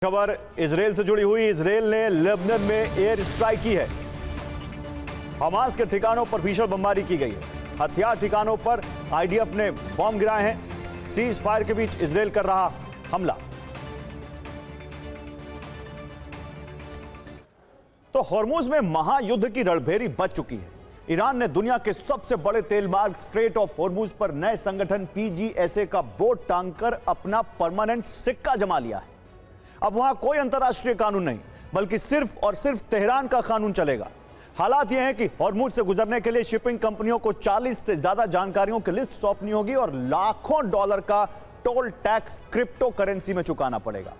खबर इजराइल से जुड़ी हुई। इजराइल ने लेबनान में एयर स्ट्राइक की है। हमास के ठिकानों पर भीषण बमबारी की गई है। हथियार ठिकानों पर आईडीएफ ने बम गिराए हैं। सीज फायर के बीच इजराइल कर रहा हमला। तो हॉर्मुज में महायुद्ध की रणभेरी बच चुकी है। ईरान ने दुनिया के सबसे बड़े तेल मार्ग स्ट्रेट ऑफ हॉर्मुज पर नए संगठन पीजीएसए का बोट टांग कर अपना परमानेंट सिक्का जमा लिया है। अब वहां कोई अंतर्राष्ट्रीय कानून नहीं, बल्कि सिर्फ और सिर्फ तेहरान का कानून चलेगा। हालात यह है कि हॉर्मुज से गुजरने के लिए शिपिंग कंपनियों को 40 से ज्यादा जानकारियों की लिस्ट सौंपनी होगी और लाखों डॉलर का टोल टैक्स क्रिप्टो करेंसी में चुकाना पड़ेगा।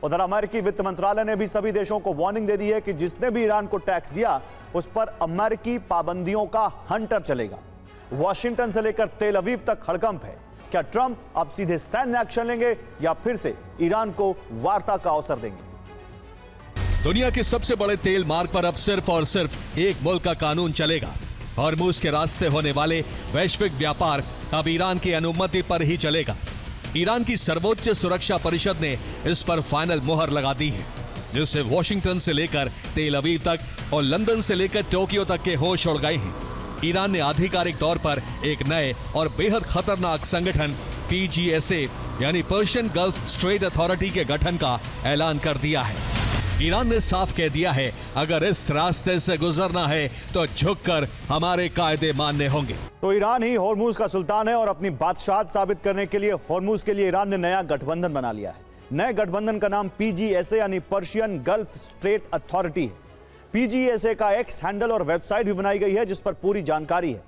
उधर अमेरिकी वित्त मंत्रालय ने भी सभी देशों को वार्निंग दे दी है कि जिसने भी ईरान को टैक्स दिया उस पर अमेरिकी पाबंदियों का हंटर चलेगा। वॉशिंगटन से लेकर तेल अवीव तक हड़कंप है। क्या ट्रंप अब सीधे सैन्य एक्शन लेंगे या फिर से ईरान को वार्ता का अवसर देंगे? दुनिया के सबसे बड़े तेल मार्ग पर अब सिर्फ और सिर्फ एक मुल्क का कानून चलेगा। हॉर्मुज के रास्ते होने वाले वैश्विक व्यापार अब ईरान की अनुमति पर ही चलेगा। ईरान की सर्वोच्च सुरक्षा परिषद ने इस पर फाइनल मुहर लगा दी है, जिससे वॉशिंगटन से लेकर तेल अवीव तक और लंदन से लेकर टोक्यो तक के होश उड़ गए हैं। ईरान ने आधिकारिक तौर पर एक नए और बेहद खतरनाक संगठन पीजीएसए यानी पर्शियन गल्फ स्ट्रेट अथॉरिटी के गठन का ऐलान कर दिया है। ईरान ने साफ कह दिया है, अगर इस रास्ते से गुजरना है तो झुककर हमारे कायदे मानने होंगे। तो ईरान ही हॉर्मुज का सुल्तान है और अपनी बादशाहत साबित करने के लिए हॉर्मुज के लिए ईरान ने नया गठबंधन बना लिया है। नए गठबंधन का नाम पीजीएसए यानी पर्शियन गल्फ स्ट्रेट अथॉरिटी है। पीजीएसए का एक्स हैंडल और वेबसाइट भी बनाई गई है जिस पर पूरी जानकारी है।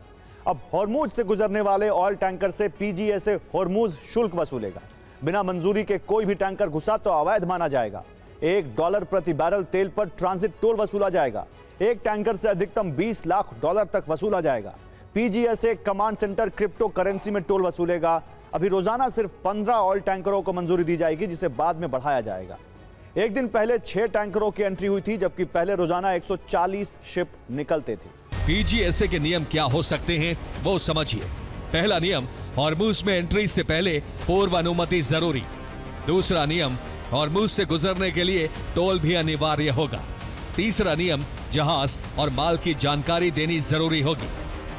अब हॉर्मुज से गुजरने वाले ऑयल टैंकर से पीजीएसए हॉर्मुज शुल्क वसूलेगा। बिना मंजूरी के कोई भी टैंकर घुसा तो अवैध माना जाएगा। $1 प्रति बैरल तेल पर ट्रांजिट टोल वसूला जाएगा। एक टैंकर से अधिकतम $20 लाख तक वसूला जाएगा। पीजीएसए कमांड सेंटर क्रिप्टो करेंसी में टोल वसूलेगा। अभी रोजाना सिर्फ 15 ऑयल टैंकरों को मंजूरी दी जाएगी, जिसे बाद में बढ़ाया जाएगा। एक दिन पहले 6 टैंकरों की एंट्री हुई थी, जबकि पहले रोजाना 140 शिप निकलते थे। पीजीएसए के नियम क्या हो सकते हैं वो समझिए। पहला नियम, हॉर्मुज में एंट्री से पहले पूर्व अनुमति जरूरी। दूसरा नियम, हॉर्मुज से गुजरने के लिए टोल भी अनिवार्य होगा। तीसरा नियम, जहाज और माल की जानकारी देनी जरूरी होगी।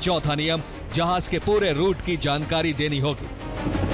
चौथा नियम, जहाज के पूरे रूट की जानकारी देनी होगी।